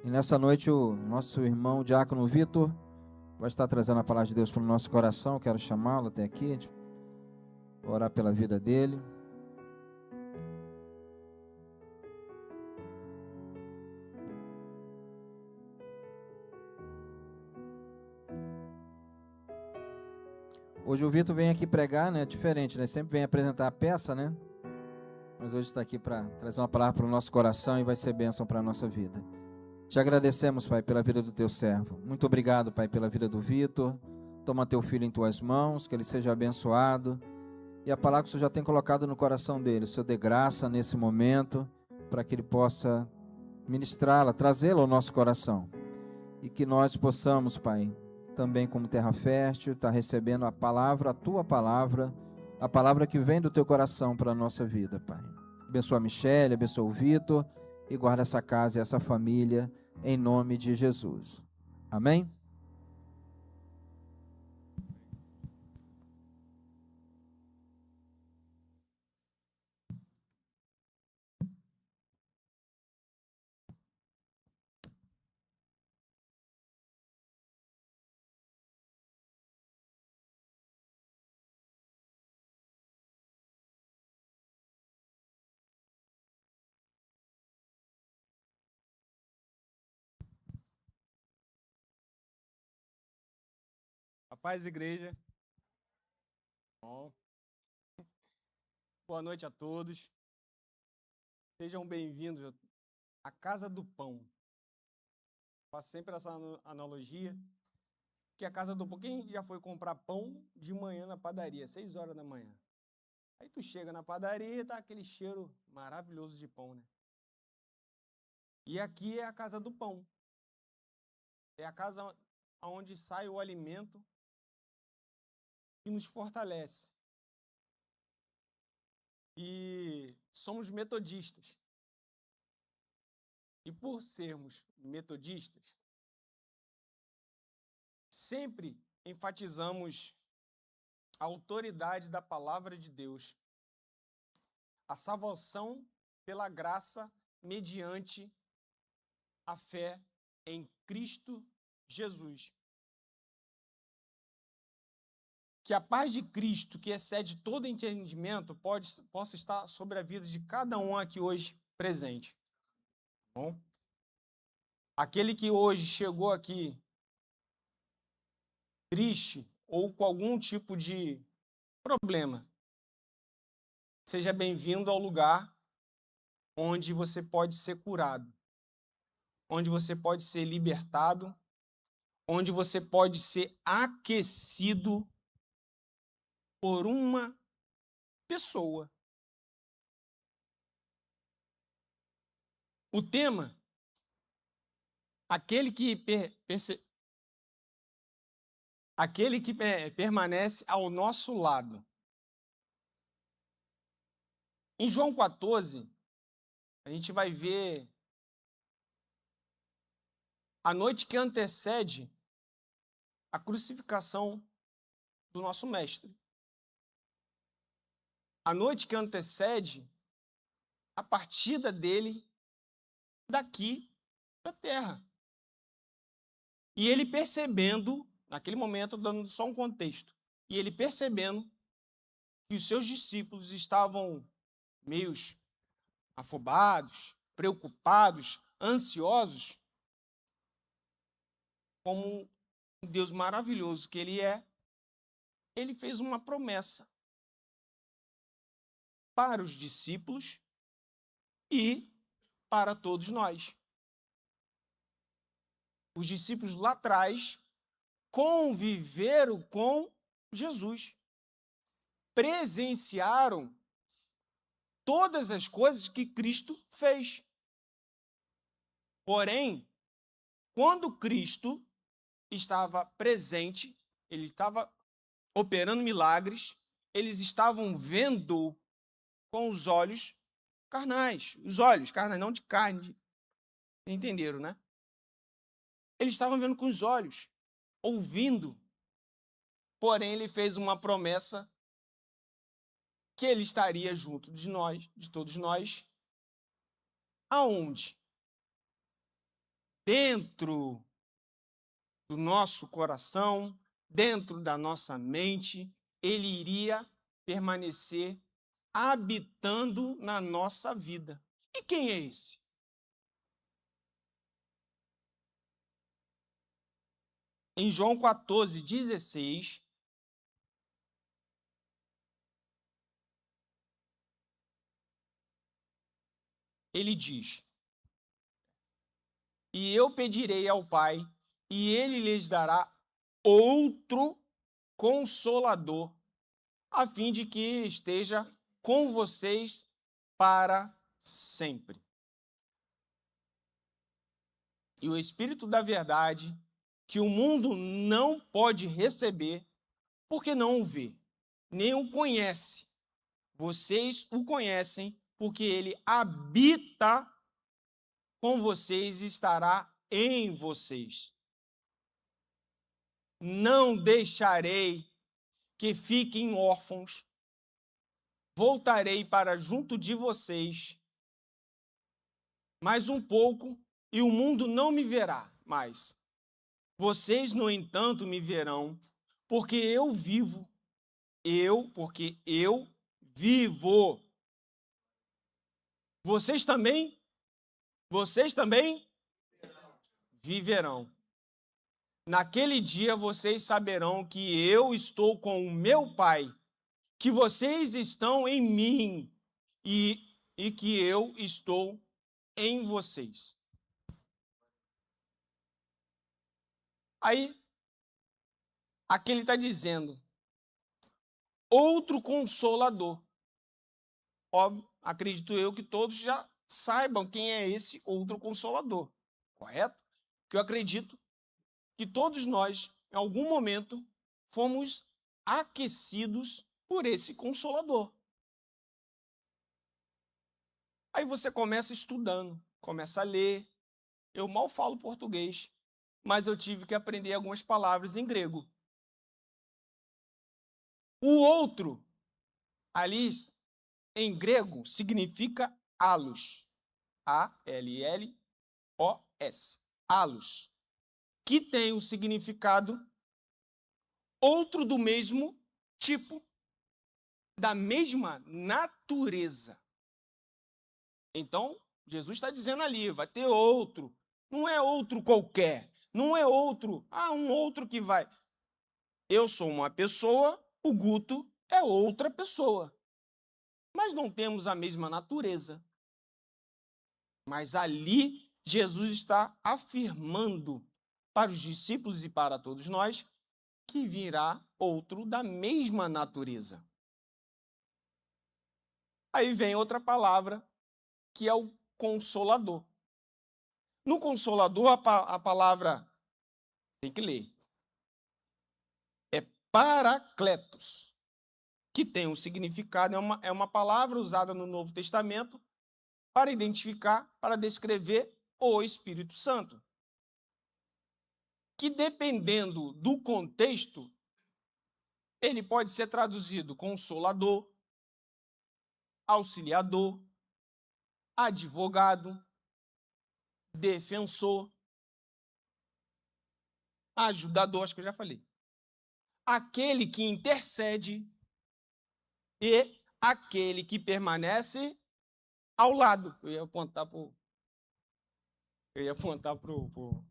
E nessa noite o nosso irmão Diácono Vitor vai estar trazendo a palavra de Deus para o nosso coração. Quero chamá-lo até aqui, orar pela vida dele. Hoje o Vitor vem aqui pregar, né? Diferente, né? Sempre vem apresentar a peça, né? Mas hoje está aqui para trazer uma palavra para o nosso coração e vai ser bênção para a nossa vida. Te agradecemos, Pai, pela vida do teu servo. Muito obrigado, Pai, pela vida do Vitor. Toma teu filho em tuas mãos, que ele seja abençoado. E a palavra que o Senhor já tem colocado no coração dele, o Senhor dê graça nesse momento, para que ele possa ministrá-la, trazê-la ao nosso coração. E que nós possamos, Pai, também como terra fértil, estar recebendo a palavra, a tua palavra, a palavra que vem do teu coração para a nossa vida, Pai. Abençoa a Michele, abençoa o Vitor e guarda essa casa e essa família em nome de Jesus. Amém? A paz, igreja. Bom. Boa noite a todos. Sejam bem-vindos à Casa do Pão. Faço sempre essa analogia, que a Casa do Pão, quem já foi comprar pão de manhã na padaria, 6 horas da manhã? Aí tu chega na padaria e tá aquele cheiro maravilhoso de pão, né? E aqui é a Casa do Pão. É a casa onde sai o alimento que nos fortalece. E somos metodistas. E por sermos metodistas, sempre enfatizamos a autoridade da palavra de Deus, a salvação pela graça mediante a fé em Cristo Jesus. Que a paz de Cristo, que excede todo entendimento, possa estar sobre a vida de cada um aqui hoje presente. Bom? Aquele que hoje chegou aqui triste ou com algum tipo de problema, seja bem-vindo ao lugar onde você pode ser curado, onde você pode ser libertado, onde você pode ser aquecido por uma pessoa. O tema, aquele que permanece ao nosso lado. Em João 14, a gente vai ver a noite que antecede a crucificação do nosso mestre. A noite que antecede a partida dele daqui da terra. E ele percebendo, naquele momento, dando só um contexto, e ele percebendo que os seus discípulos estavam meio afobados, preocupados, ansiosos, como um Deus maravilhoso que ele é, ele fez uma promessa para os discípulos e para todos nós. Os discípulos lá atrás conviveram com Jesus, presenciaram todas as coisas que Cristo fez. Porém, quando Cristo estava presente, ele estava operando milagres, eles estavam vendo com os olhos carnais. Os olhos carnais, não de carne. Entenderam, né? Eles estavam vendo com os olhos, ouvindo. Porém, ele fez uma promessa que ele estaria junto de nós, de todos nós. Aonde? dentro do nosso coração, dentro da nossa mente, ele iria permanecer habitando na nossa vida. E quem é esse? Em João 14:16, ele diz: E eu pedirei ao Pai, e ele lhes dará outro Consolador, a fim de que esteja com vocês para sempre. E o Espírito da verdade, que o mundo não pode receber, porque não o vê, nem o conhece. Vocês o conhecem, porque ele habita com vocês e estará em vocês. Não deixarei que fiquem órfãos. Voltarei para junto de vocês. Mais um pouco, e o mundo não me verá mais. Vocês, no entanto, me verão, porque eu vivo. Porque eu vivo. Vocês também viverão. Naquele dia vocês saberão que eu estou com o meu Pai, que vocês estão em mim e que eu estou em vocês. Aí, aqui ele está dizendo, outro Consolador. Óbvio, acredito eu que todos já saibam quem é esse outro Consolador, correto? Porque eu acredito que todos nós, em algum momento, fomos aquecidos por esse Consolador. Aí você começa estudando, começa a ler. Eu mal falo português, mas eu tive que aprender algumas palavras em grego. O outro, ali em grego, significa alos. A-L-L-O-S. Alos. Que tem o significado outro do mesmo tipo, da mesma natureza. Então, Jesus está dizendo ali, vai ter outro. Não é outro qualquer. Não é outro, um outro que vai. Eu sou uma pessoa, o Guto é outra pessoa. Mas não temos a mesma natureza. Mas ali, Jesus está afirmando para os discípulos e para todos nós que virá outro da mesma natureza. Aí vem outra palavra, que é o Consolador. No Consolador, a palavra, tem que ler, é Paracletos, que tem um significado, é uma palavra usada no Novo Testamento para identificar, para descrever o Espírito Santo. Que dependendo do contexto, ele pode ser traduzido Consolador, Auxiliador, Advogado, Defensor, Ajudador, acho que eu já falei. Aquele que intercede e aquele que permanece ao lado. Eu ia apontar para o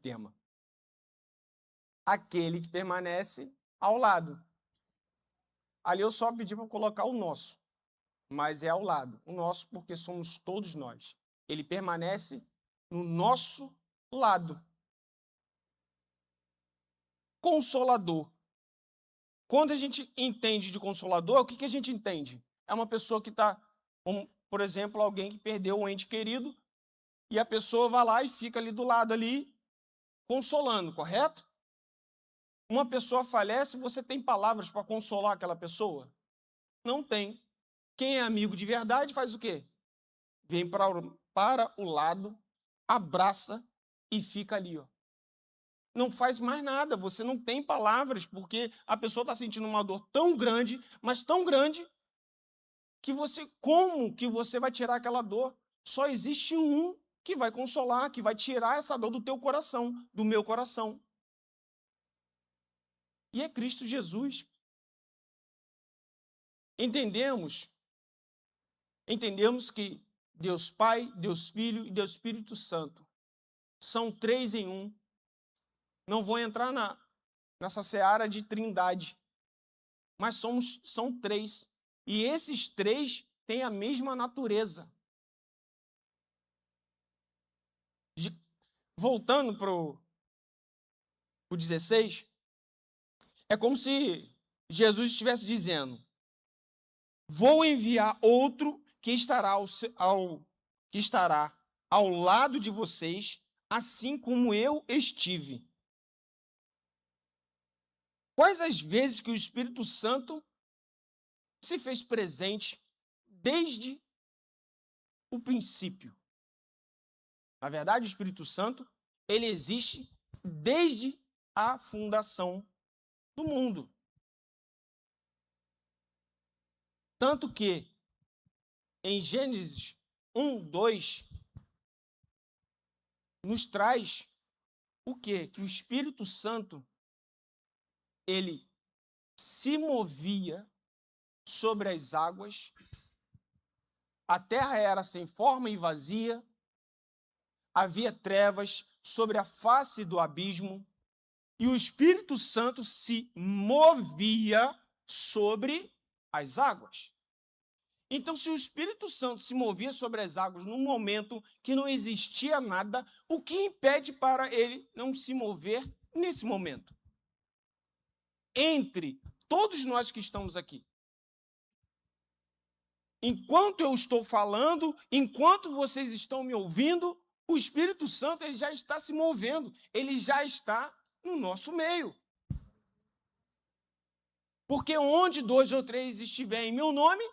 tema. Aquele que permanece ao lado. Ali eu só pedi para colocar o nosso, mas é ao lado. O nosso porque somos todos nós. Ele permanece no nosso lado. Consolador. Quando a gente entende de consolador, o que a gente entende? É uma pessoa que está, por exemplo, alguém que perdeu um ente querido e a pessoa vai lá e fica ali do lado, ali, consolando, correto? Uma pessoa falece, você tem palavras para consolar aquela pessoa? Não tem. Quem é amigo de verdade faz o quê? Vem para o lado, abraça e fica ali, ó. Não faz mais nada, você não tem palavras, porque a pessoa está sentindo uma dor tão grande, mas tão grande, que como que você vai tirar aquela dor? Só existe um que vai consolar, que vai tirar essa dor do teu coração, do meu coração. E é Cristo Jesus. Entendemos que Deus Pai, Deus Filho e Deus Espírito Santo são três em um. Não vou entrar nessa seara de trindade, mas são três. E esses três têm a mesma natureza. Voltando para o 16, é como se Jesus estivesse dizendo: vou enviar outro que estará ao lado de vocês, assim como eu estive. Quais as vezes que o Espírito Santo se fez presente desde o princípio? Na verdade, o Espírito Santo, ele existe desde a fundação do mundo. Tanto que, em Gênesis 1, 2, nos traz o quê? Que o Espírito Santo, ele se movia sobre as águas, a terra era sem forma e vazia, havia trevas sobre a face do abismo, e o Espírito Santo se movia sobre as águas. Então, se o Espírito Santo se movia sobre as águas num momento que não existia nada, o que impede para ele não se mover nesse momento? Entre todos nós que estamos aqui. Enquanto eu estou falando, enquanto vocês estão me ouvindo, o Espírito Santo ele já está se movendo, ele já está no nosso meio. Porque onde 2 ou 3 estiverem em meu nome,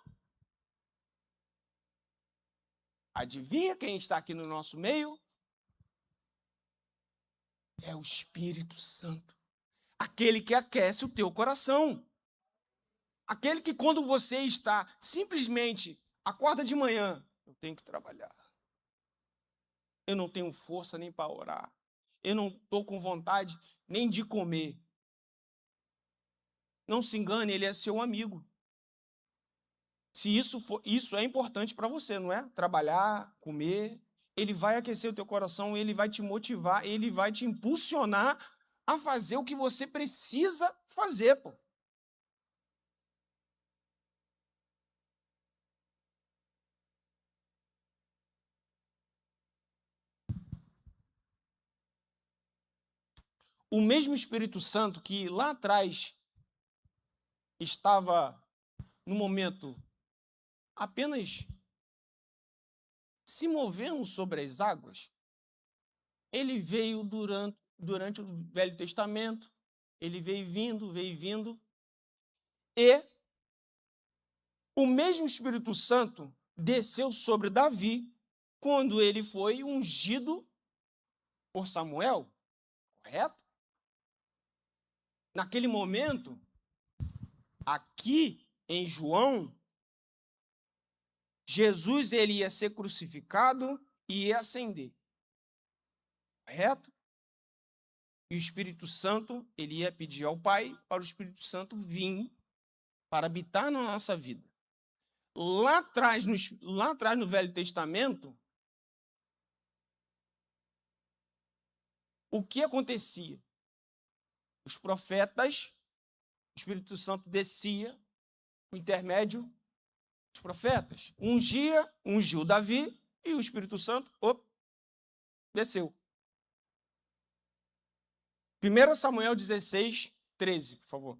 adivinha quem está aqui no nosso meio? É o Espírito Santo. Aquele que aquece o teu coração. Aquele que quando você está simplesmente, acorda de manhã, eu tenho que trabalhar. Eu não tenho força nem para orar. Eu não estou com vontade nem de comer. Não se engane, ele é seu amigo. Se isso é importante para você, não é? Trabalhar, comer, ele vai aquecer o teu coração, ele vai te motivar, ele vai te impulsionar a fazer o que você precisa fazer, pô. O mesmo Espírito Santo que lá atrás estava no momento apenas se movendo sobre as águas, ele veio durante o Velho Testamento, ele veio vindo, e o mesmo Espírito Santo desceu sobre Davi quando ele foi ungido por Samuel, correto? Naquele momento, aqui em João, Jesus ele ia ser crucificado e ia ascender, correto? E o Espírito Santo ele ia pedir ao Pai para o Espírito Santo vir para habitar na nossa vida. Lá atrás no Velho Testamento, o que acontecia? Os profetas, o Espírito Santo descia, o intermédio, os profetas. Ungiu Davi e o Espírito Santo, desceu. 1 Samuel 16, 13, por favor.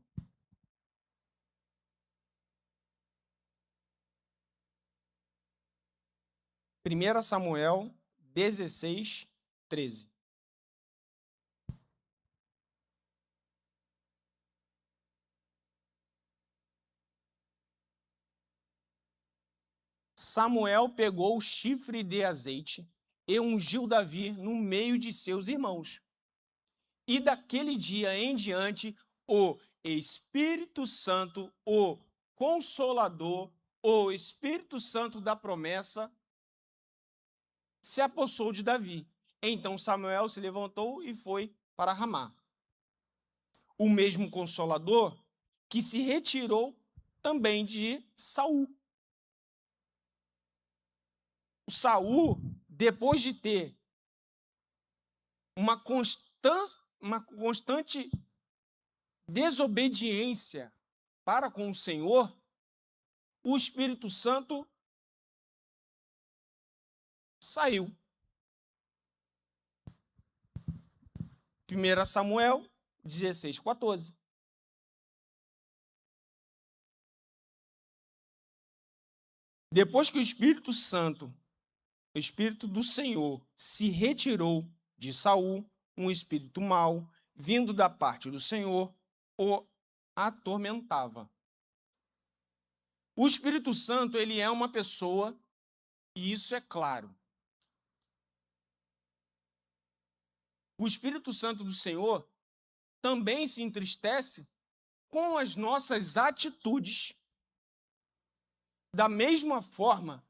Primeira Samuel 16, 13. Samuel pegou o chifre de azeite e ungiu Davi no meio de seus irmãos. E daquele dia em diante, o Espírito Santo, o Consolador, o Espírito Santo da promessa, se apossou de Davi. Então Samuel se levantou e foi para Ramá. O mesmo Consolador que se retirou também de Saul. O Saul, depois de ter uma constante desobediência para com o Senhor, o Espírito Santo saiu. 1 Samuel 16:14. Depois que o Espírito Santo, o Espírito do Senhor, se retirou de Saul, um espírito mau, vindo da parte do Senhor, o atormentava. O Espírito Santo, ele é uma pessoa, e isso é claro. O Espírito Santo do Senhor também se entristece com as nossas atitudes, da mesma forma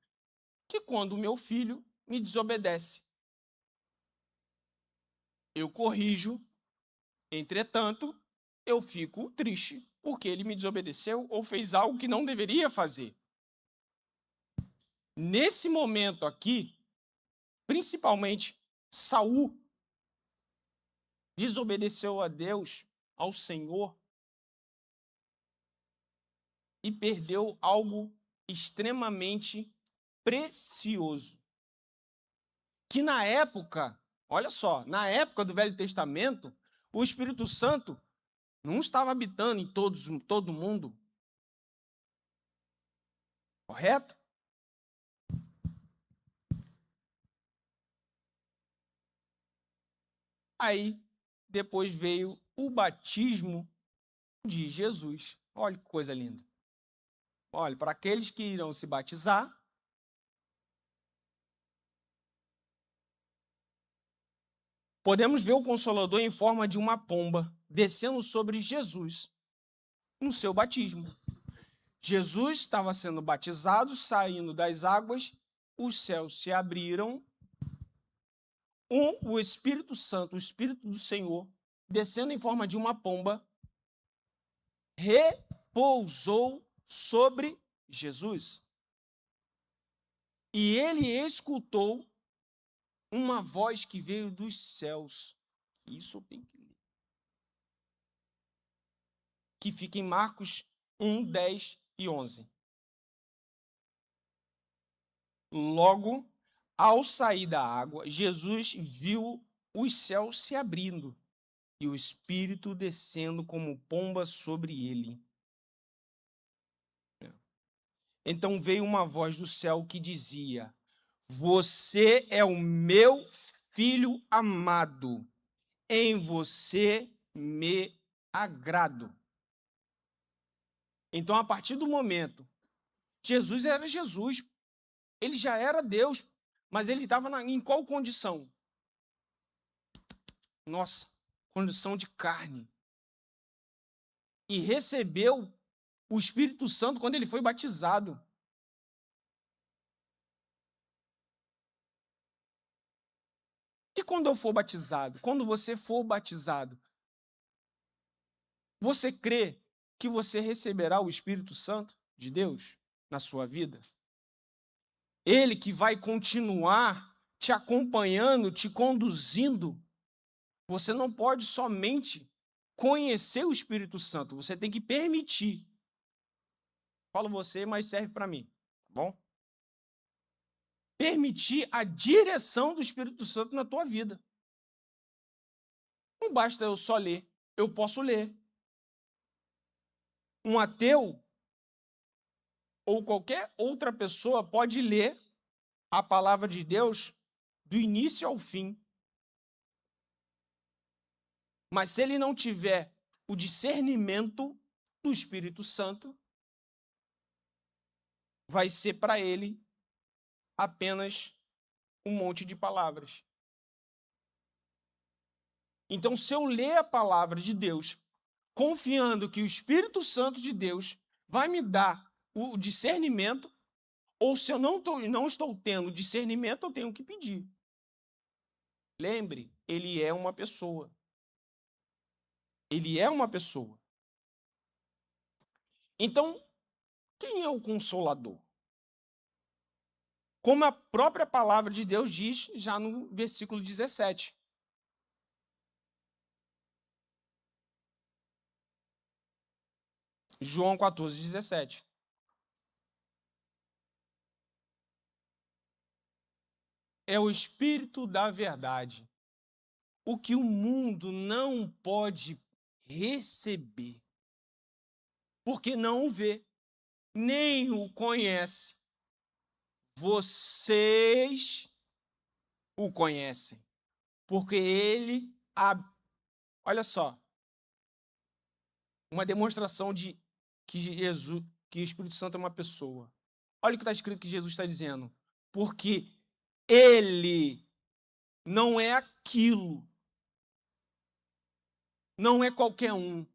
que quando o meu filho me desobedece. Eu corrijo, entretanto, eu fico triste porque ele me desobedeceu ou fez algo que não deveria fazer. Nesse momento aqui, principalmente, Saul desobedeceu a Deus, ao Senhor, e perdeu algo extremamente precioso. Que na época, olha só, na época do Velho Testamento, o Espírito Santo não estava habitando em todo mundo. Correto? Aí, depois veio o batismo de Jesus. Olha que coisa linda. Olha, para aqueles que irão se batizar, podemos ver o Consolador em forma de uma pomba descendo sobre Jesus no seu batismo. Jesus estava sendo batizado, saindo das águas, os céus se abriram, o Espírito Santo, o Espírito do Senhor, descendo em forma de uma pomba, repousou sobre Jesus. E ele escutou uma voz que veio dos céus. Isso tem que ler. Que fica em Marcos 1, 10 e 11. Logo, ao sair da água, Jesus viu os céus se abrindo e o Espírito descendo como pomba sobre ele. Então veio uma voz do céu que dizia: Você é o meu filho amado, em você me agrado. Então, a partir do momento, Jesus era Jesus, ele já era Deus, mas ele estava em qual condição? Nossa, condição de carne. E recebeu o Espírito Santo quando ele foi batizado. E quando eu for batizado? Quando você for batizado, você crê que você receberá o Espírito Santo de Deus na sua vida? Ele que vai continuar te acompanhando, te conduzindo. Você não pode somente conhecer o Espírito Santo, você tem que permitir. Falo você, mas serve para mim, tá bom? Permitir a direção do Espírito Santo na tua vida. Não basta eu só ler, eu posso ler. Um ateu ou qualquer outra pessoa pode ler a palavra de Deus do início ao fim. Mas se ele não tiver o discernimento do Espírito Santo, vai ser para ele apenas um monte de palavras. Então, se eu ler a palavra de Deus, confiando que o Espírito Santo de Deus vai me dar o discernimento, Ou se eu não estou tendo discernimento, eu tenho que pedir. Lembre, ele é uma pessoa. Ele é uma pessoa. Então, quem é o Consolador? Como a própria palavra de Deus diz já no versículo 17. João 14, 17. É o Espírito da verdade, o que o mundo não pode receber, porque não o vê, nem o conhece. Vocês o conhecem, porque ele... Olha só, uma demonstração de que Jesus, que o Espírito Santo é uma pessoa. Olha o que está escrito que Jesus está dizendo. Porque ele não é aquilo, não é qualquer um.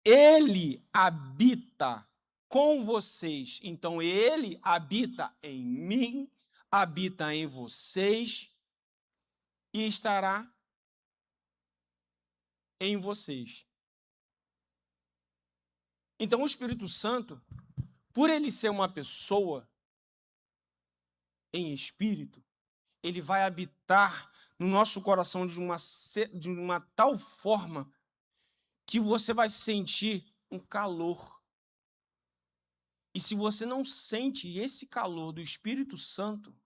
Ele habita com vocês. Então, ele habita em mim, habita em vocês e estará em vocês. Então, o Espírito Santo, por ele ser uma pessoa em espírito, ele vai habitar no nosso coração de uma tal forma que você vai sentir um calor. E se você não sente esse calor do Espírito Santo,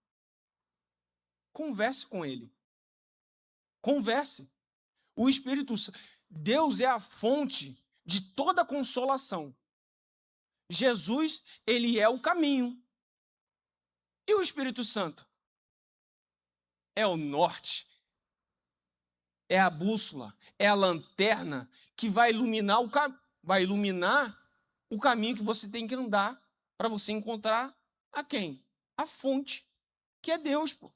converse com ele. Converse. O Espírito Santo, Deus é a fonte de toda consolação. Jesus, ele é o caminho. E o Espírito Santo? É o norte. É a bússola, é a lanterna que vai iluminar o caminho que você tem que andar para você encontrar a quem? A fonte, que é Deus, pô.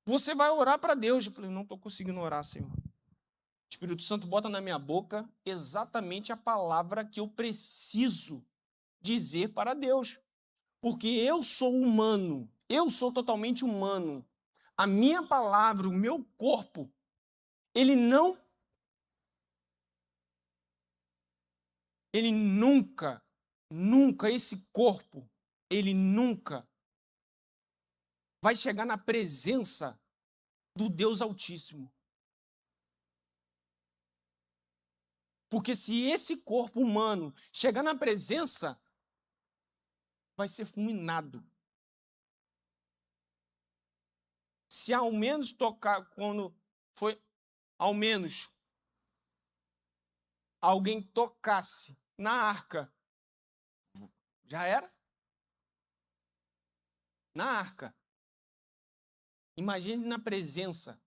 Você vai orar para Deus. Eu falei, não estou conseguindo orar, Senhor. O Espírito Santo bota na minha boca exatamente a palavra que eu preciso dizer para Deus. Porque eu sou humano, eu sou totalmente humano. A minha palavra, o meu corpo, ele nunca, esse corpo, ele nunca vai chegar na presença do Deus Altíssimo. Porque se esse corpo humano chegar na presença, vai ser fulminado. Se ao menos tocar, quando foi, ao menos, alguém tocasse na arca, já era? Na arca. Imagine na presença.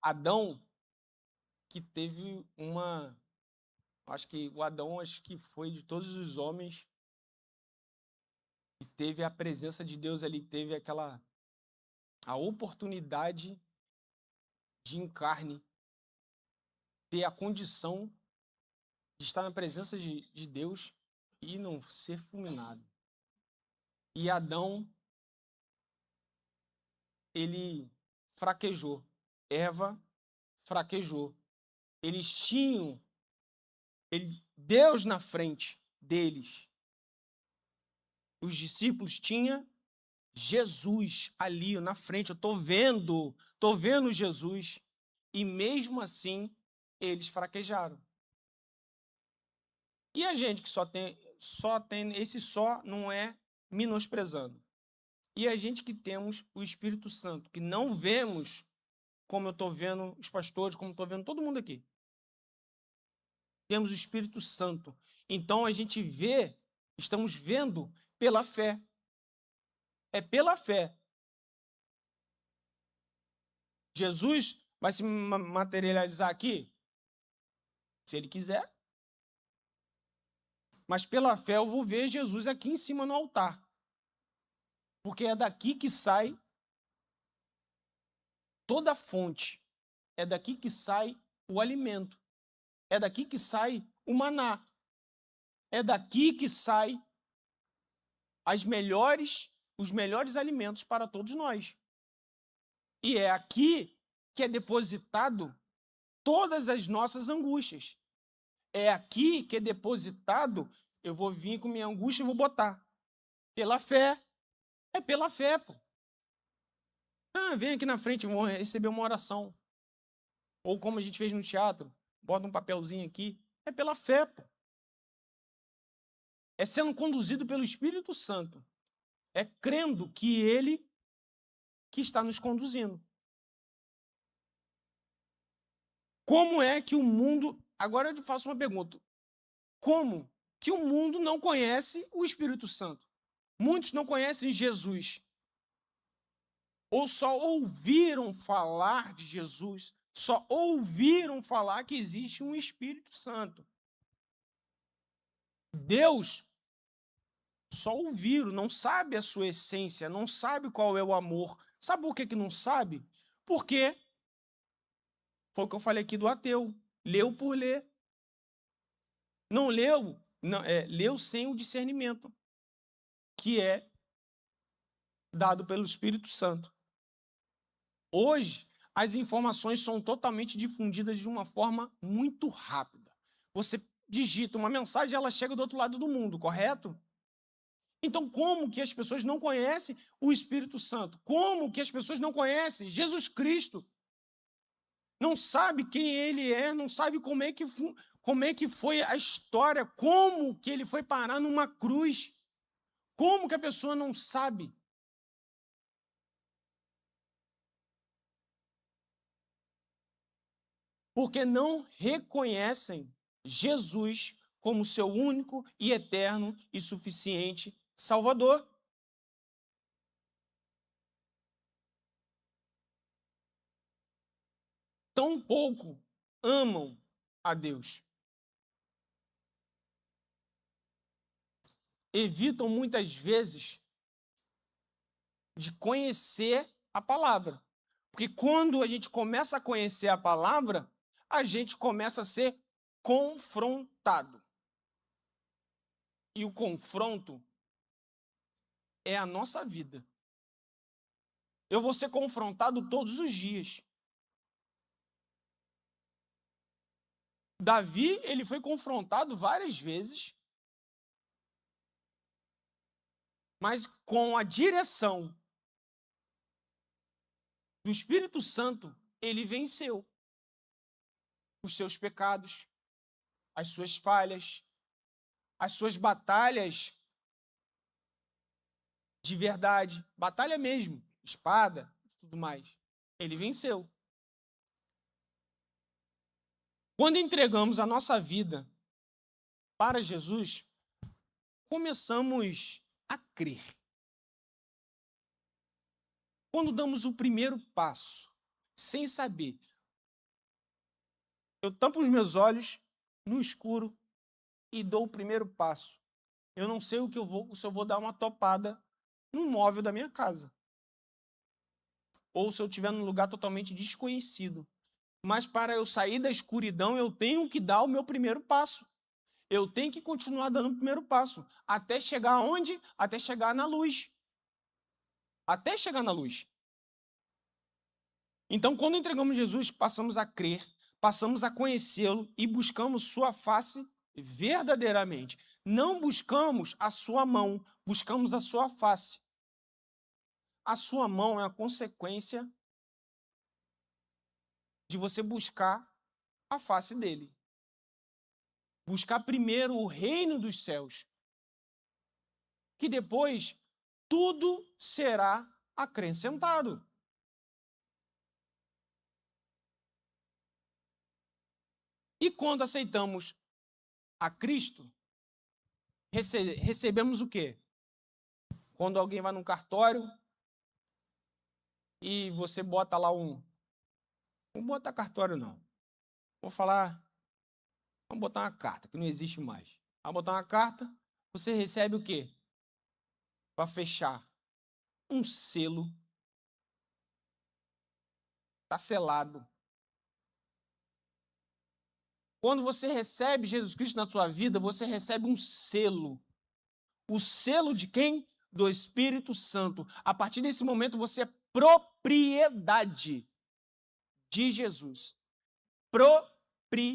Adão, que teve uma... Acho que o Adão, foi de todos os homens, e teve a presença de Deus ali, teve a oportunidade de em carne ter a condição de estar na presença de Deus e não ser fulminado. E Adão, ele fraquejou. Eva fraquejou. Eles tinham Deus na frente deles. Os discípulos tinham Jesus ali na frente. Eu estou vendo Jesus. E mesmo assim, eles fraquejaram. E a gente que só tem esse só não é menosprezando. E a gente que temos o Espírito Santo, que não vemos como eu estou vendo os pastores, como estou vendo todo mundo aqui. Temos o Espírito Santo. Então a gente estamos vendo pela fé. É pela fé. Jesus vai se materializar aqui? Se ele quiser. Mas pela fé eu vou ver Jesus aqui em cima no altar. Porque é daqui que sai toda a fonte. É daqui que sai o alimento. É daqui que sai o maná. É daqui que saem os melhores alimentos para todos nós. E é aqui que é depositado todas as nossas angústias. É aqui que é depositado, eu vou vir com minha angústia e vou botar. Pela fé. É pela fé, pô. Vem aqui na frente, vão receber uma oração. Ou como a gente fez no teatro, bota um papelzinho aqui. É pela fé, pô. É sendo conduzido pelo Espírito Santo. É crendo que Ele que está nos conduzindo. Como é que o mundo... Agora eu te faço uma pergunta. Como que o mundo não conhece o Espírito Santo? Muitos não conhecem Jesus. Ou só ouviram falar de Jesus, só ouviram falar que existe um Espírito Santo. Deus só ouviram, não sabe a sua essência, não sabe qual é o amor. Sabe por que não sabe? Porque foi o que eu falei aqui do ateu. Leu por ler. Não leu, leu sem o discernimento, que é dado pelo Espírito Santo. Hoje, as informações são totalmente difundidas de uma forma muito rápida. Você digita uma mensagem e ela chega do outro lado do mundo, correto? Então, como que as pessoas não conhecem o Espírito Santo? Como que as pessoas não conhecem Jesus Cristo? Não sabe quem ele é, não sabe como é que foi a história, como que ele foi parar numa cruz. Como que a pessoa não sabe? Porque não reconhecem Jesus como seu único e eterno e suficiente Salvador. Tão pouco amam a Deus. Evitam muitas vezes de conhecer a palavra. Porque quando a gente começa a conhecer a palavra, a gente começa a ser confrontado. E o confronto é a nossa vida. Eu vou ser confrontado todos os dias. Davi, ele foi confrontado várias vezes, mas com a direção do Espírito Santo, ele venceu os seus pecados, as suas falhas, as suas batalhas de verdade, batalha mesmo, espada, tudo mais. Ele venceu. Quando entregamos a nossa vida para Jesus, começamos a crer. Quando damos o primeiro passo, sem saber, eu tampo os meus olhos no escuro e dou o primeiro passo. Eu não sei se eu vou dar uma topada no móvel da minha casa. Ou se eu estiver num lugar totalmente desconhecido. Mas para eu sair da escuridão, eu tenho que dar o meu primeiro passo. Eu tenho que continuar dando o primeiro passo. Até chegar aonde? Até chegar na luz. Até chegar na luz. Então, quando entregamos Jesus, passamos a crer, passamos a conhecê-lo e buscamos sua face verdadeiramente. Não buscamos a sua mão, buscamos a sua face. A sua mão é a consequência de você buscar a face dele. Buscar primeiro o reino dos céus, que depois tudo será acrescentado. E quando aceitamos a Cristo, recebemos o quê? Quando alguém vai num cartório e você bota lá não vou botar cartório não, vamos botar uma carta, que não existe mais. Vamos botar uma carta, você recebe o quê? Para fechar, um selo, está selado. Quando você recebe Jesus Cristo na sua vida, você recebe um selo. O selo de quem? Do Espírito Santo. A partir desse momento, você é propriedade de Jesus. Propriedade.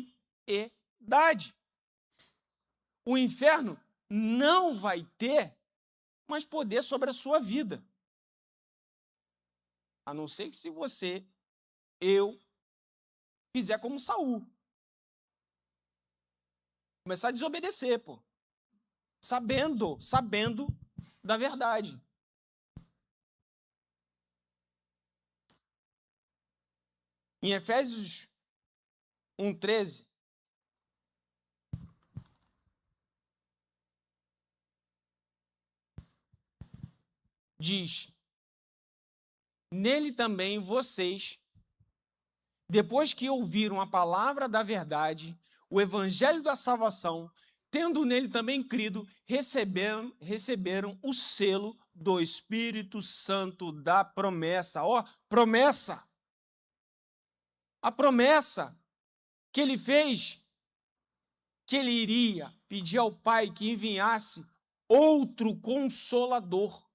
O inferno não vai ter mais poder sobre a sua vida. A não ser que se você, eu, fizer como Saul. Começar a desobedecer, pô. Sabendo da verdade. Em Efésios 1:13, diz: nele também vocês, depois que ouviram a palavra da verdade, o evangelho da salvação, tendo nele também crido, receberam o selo do Espírito Santo da promessa. Ó, promessa! A promessa que ele fez, que ele iria pedir ao Pai que enviasse outro consolador,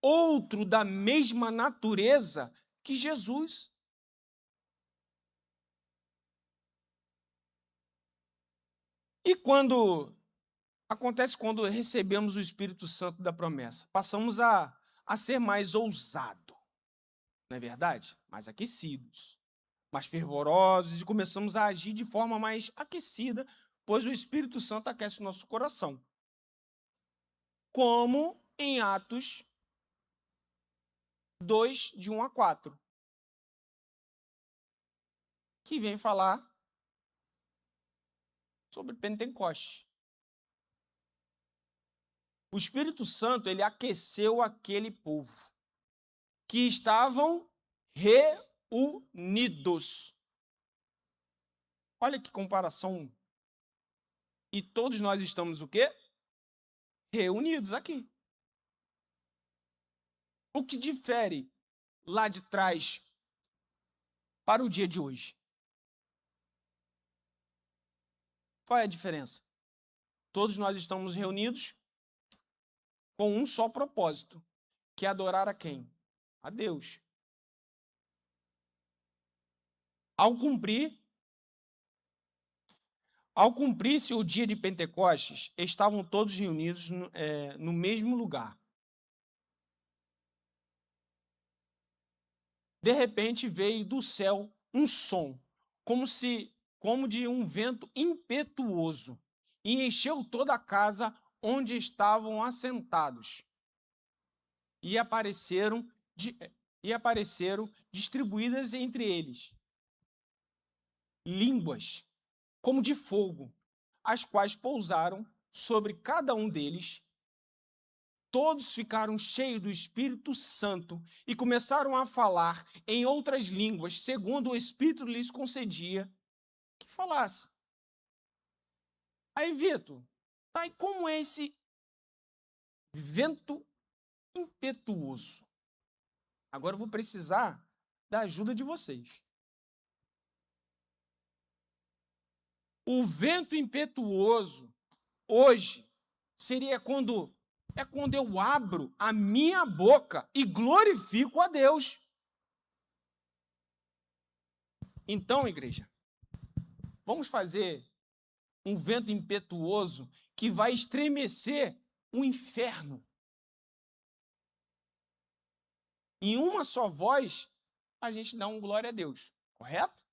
outro da mesma natureza que Jesus. E quando recebemos o Espírito Santo da promessa, passamos a ser mais ousados, não é verdade? Mais aquecidos, mais fervorosos, e começamos a agir de forma mais aquecida, pois o Espírito Santo aquece o nosso coração. Como em Atos 2, de 1 a 4, que vem falar sobre Pentecostes. O Espírito Santo, ele aqueceu aquele povo que estavam reunidos. Olha que comparação. E todos nós estamos o quê? Reunidos aqui. O que difere lá de trás para o dia de hoje? Qual é a diferença? Todos nós estamos reunidos com um só propósito, que é adorar a quem? A Deus. Ao cumprir-se o dia de Pentecostes, estavam todos reunidos no mesmo lugar. De repente veio do céu um som, como de um vento impetuoso, e encheu toda a casa onde estavam assentados. E apareceram distribuídas entre eles línguas como de fogo, as quais pousaram sobre cada um deles. Todos ficaram cheios do Espírito Santo e começaram a falar em outras línguas, segundo o Espírito lhes concedia que falasse. Aí, Vitor, tá, e como é esse vento impetuoso? Agora eu vou precisar da ajuda de vocês. O vento impetuoso hoje seria quando eu abro a minha boca e glorifico a Deus. Então, igreja, vamos fazer um vento impetuoso que vai estremecer o inferno. Em uma só voz, a gente dá um glória a Deus, correto?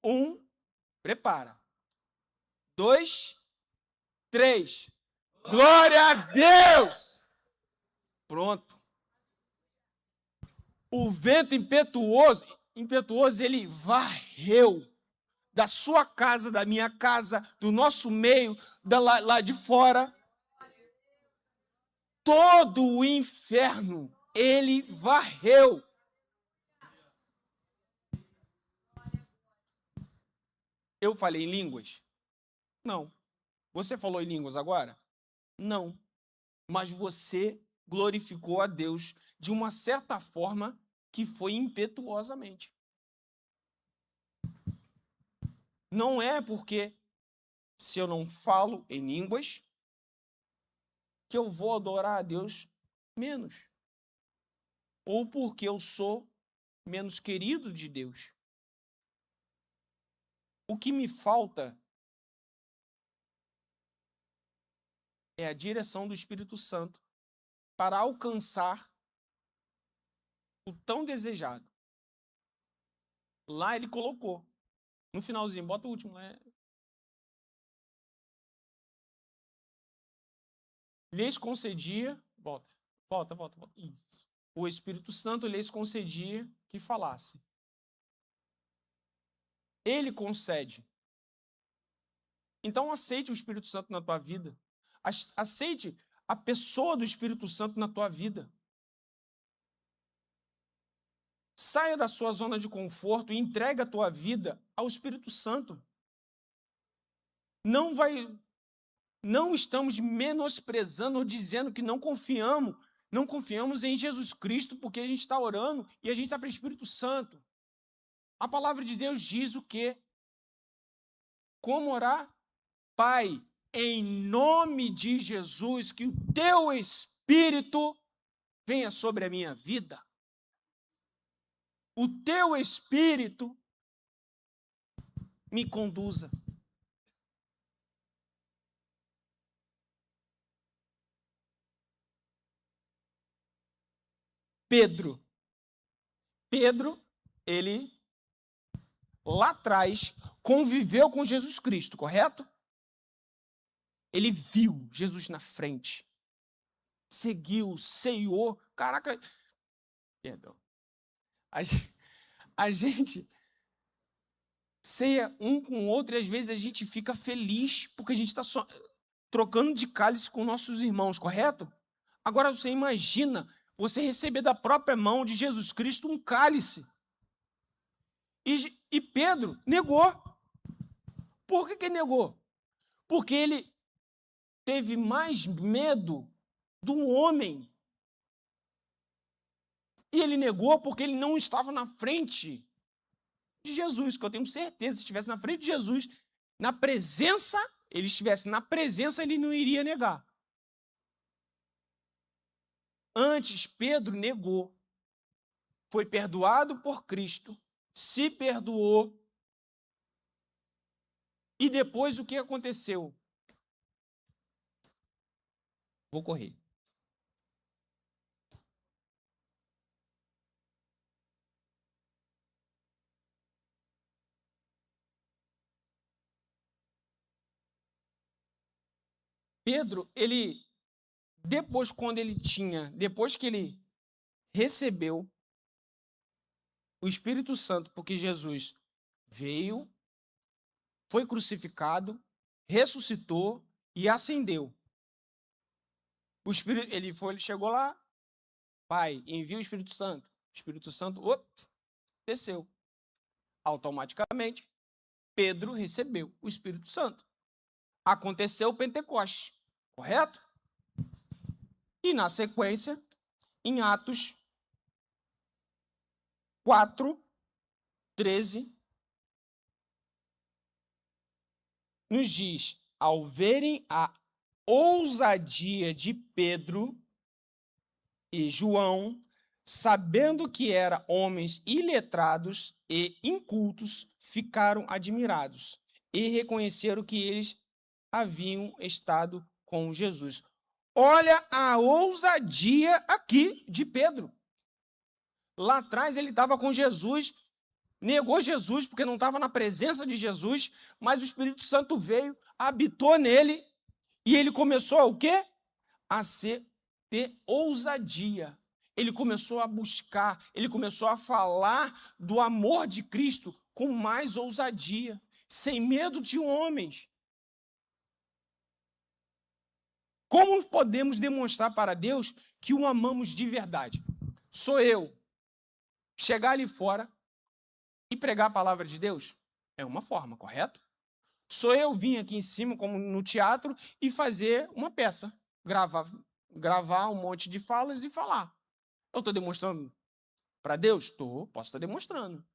1, prepara. 2, 3. Glória a Deus! Pronto. O vento impetuoso, ele varreu da sua casa, da minha casa, do nosso meio, lá de fora. Todo o inferno, ele varreu. Eu falei em línguas? Não. Você falou em línguas agora? Não. Mas você glorificou a Deus de uma certa forma que foi impetuosamente. Não é porque se eu não falo em línguas que eu vou adorar a Deus menos. Ou porque eu sou menos querido de Deus. O que me falta é a direção do Espírito Santo para alcançar o tão desejado. Lá ele colocou. No finalzinho, bota o último. Lhes concedia, volta. Isso. O Espírito Santo lhes concedia que falasse. Ele concede. Então aceite o Espírito Santo na tua vida. Aceite a pessoa do Espírito Santo na tua vida. Saia da sua zona de conforto e entregue a tua vida ao Espírito Santo. Não estamos menosprezando ou dizendo que não confiamos em Jesus Cristo porque a gente está orando e a gente está para o Espírito Santo. A palavra de Deus diz o quê? Como orar? Pai, em nome de Jesus, que o teu Espírito venha sobre a minha vida. O teu Espírito me conduza. Pedro, ele lá atrás conviveu com Jesus Cristo, correto? Ele viu Jesus na frente, seguiu, ceiou. Caraca, perdão. A gente ceia um com o outro e às vezes a gente fica feliz porque a gente está trocando de cálice com nossos irmãos, correto? Agora você imagina você receber da própria mão de Jesus Cristo um cálice. E Pedro negou. Por que negou? Porque ele teve mais medo do homem. E ele negou porque ele não estava na frente de Jesus, que eu tenho certeza, se estivesse na frente de Jesus, na presença, ele estivesse na presença, ele não iria negar. Antes, Pedro negou. Foi perdoado por Cristo, se perdoou. E depois o que aconteceu? Vou correr. Pedro, depois que ele recebeu o Espírito Santo, porque Jesus veio, foi crucificado, ressuscitou e ascendeu. Ele chegou lá, Pai, envia o Espírito Santo. O Espírito Santo, desceu. Automaticamente, Pedro recebeu o Espírito Santo. Aconteceu o Pentecoste, correto? E na sequência, em Atos 4:13, nos diz, ao verem a ousadia de Pedro e João, sabendo que eram homens iletrados e incultos, ficaram admirados e reconheceram que eles haviam estado com Jesus. Olha a ousadia aqui de Pedro. Lá atrás ele estava com Jesus, negou Jesus porque não estava na presença de Jesus, mas o Espírito Santo veio, habitou nele e ele começou o quê? A ter ousadia. Ele começou a buscar, ele começou a falar do amor de Cristo com mais ousadia, sem medo de homens. Como podemos demonstrar para Deus que o amamos de verdade? Sou eu chegar ali fora e pregar a palavra de Deus? É uma forma, correto? Sou eu vir aqui em cima, como no teatro, e fazer uma peça, gravar um monte de falas e falar. Eu estou demonstrando para Deus? Posso estar demonstrando.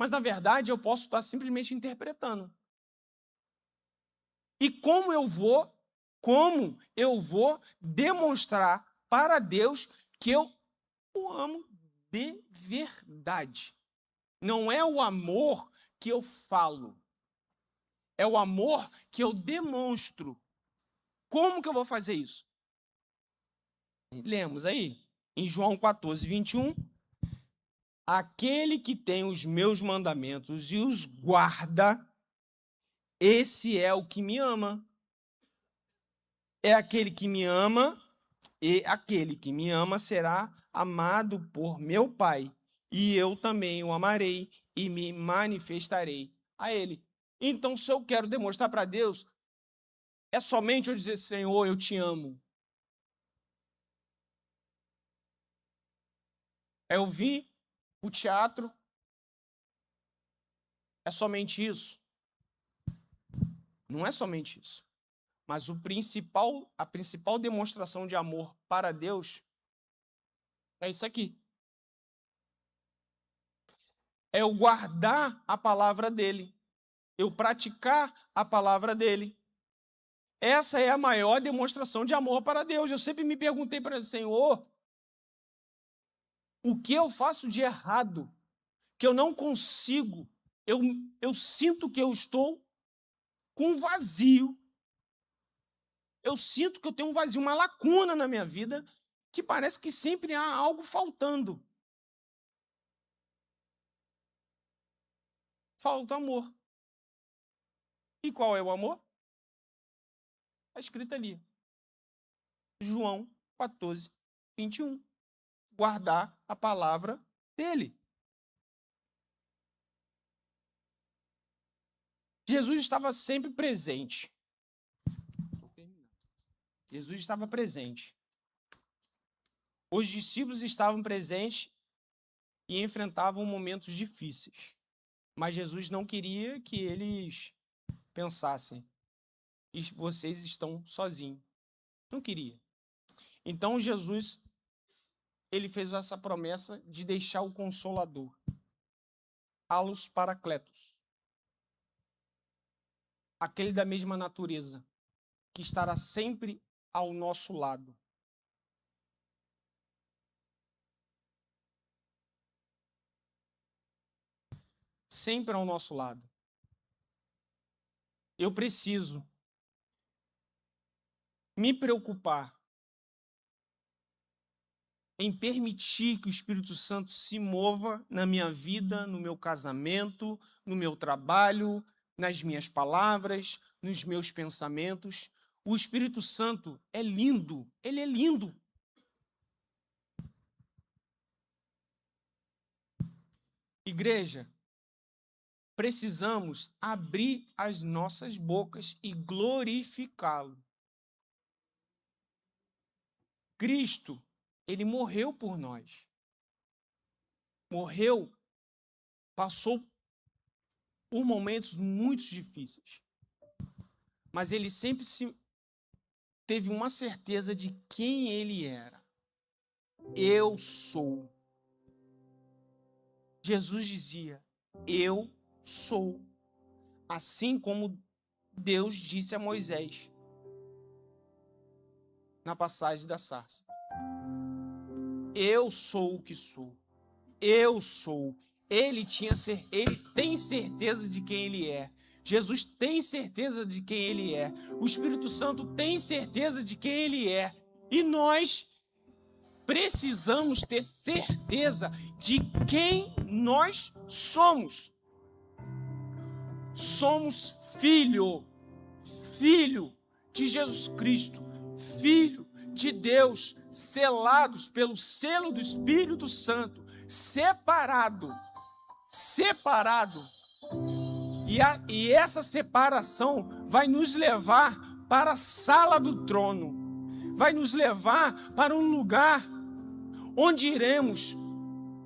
Mas, na verdade, eu posso estar simplesmente interpretando. E como eu vou demonstrar para Deus que eu o amo de verdade? Não é o amor que eu falo, é o amor que eu demonstro. Como que eu vou fazer isso? Lemos aí, em João 14, 21. Aquele que tem os meus mandamentos e os guarda, esse é o que me ama. É aquele que me ama, e aquele que me ama será amado por meu Pai. E eu também o amarei e me manifestarei a ele. Então, se eu quero demonstrar para Deus, é somente eu dizer, Senhor, eu te amo. É eu vir o teatro, é somente isso? Não é somente isso. Mas a principal demonstração de amor para Deus é isso aqui. É eu guardar a palavra dele. Eu praticar a palavra dele. Essa é a maior demonstração de amor para Deus. Eu sempre me perguntei para ele, Senhor, o que eu faço de errado? Que eu não consigo. Eu sinto que eu estou com um vazio. Eu sinto que eu tenho um vazio, uma lacuna na minha vida, que parece que sempre há algo faltando. Falta amor. E qual é o amor? Está escrito ali. João 14, 21. Guardar a palavra dele. Jesus estava sempre presente. Jesus estava presente. Os discípulos estavam presentes e enfrentavam momentos difíceis. Mas Jesus não queria que eles pensassem, e vocês estão sozinhos. Não queria. Então Jesus, ele fez essa promessa de deixar o Consolador, Allos Paracletos, aquele da mesma natureza, que estará sempre ao nosso lado. Sempre ao nosso lado. Eu preciso me preocupar em permitir que o Espírito Santo se mova na minha vida, no meu casamento, no meu trabalho, nas minhas palavras, nos meus pensamentos. O Espírito Santo é lindo, ele é lindo. Igreja, precisamos abrir as nossas bocas e glorificá-lo. Cristo, ele morreu por nós. Morreu, passou por momentos muito difíceis. Mas ele sempre teve uma certeza de quem ele era. Eu sou. Jesus dizia, eu sou. Assim como Deus disse a Moisés na passagem da sarça. Eu sou o que sou. Eu sou. Ele tem certeza de quem ele é. Jesus tem certeza de quem ele é. O Espírito Santo tem certeza de quem ele é. E nós precisamos ter certeza de quem nós somos. Somos filho de Jesus Cristo, filho de Deus, selados pelo selo do Espírito Santo, separado. E essa separação vai nos levar para a sala do trono, vai nos levar para um lugar onde iremos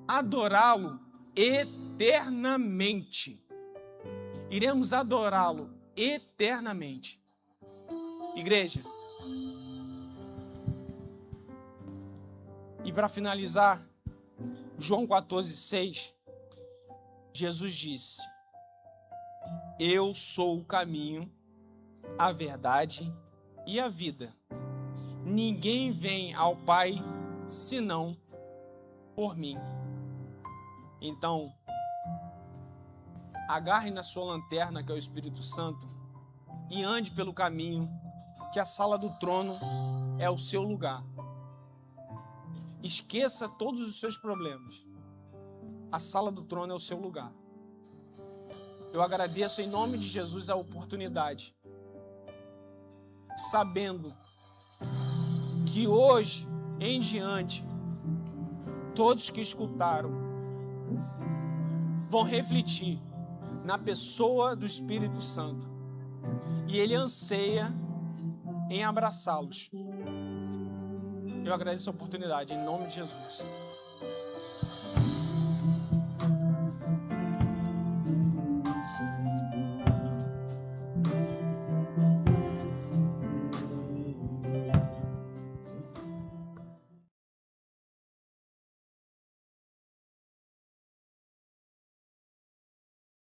adorá-lo eternamente. Iremos adorá-lo eternamente. Igreja, e para finalizar, João 14, 6, Jesus disse: eu sou o caminho, a verdade e a vida. Ninguém vem ao Pai senão por mim. Então, agarre na sua lanterna, que é o Espírito Santo, e ande pelo caminho, que a sala do trono é o seu lugar. Esqueça todos os seus problemas. A sala do trono é o seu lugar. Eu agradeço em nome de Jesus a oportunidade, sabendo que hoje em diante, todos que escutaram vão refletir na pessoa do Espírito Santo, e Ele anseia em abraçá-los. Eu agradeço a oportunidade em nome de Jesus.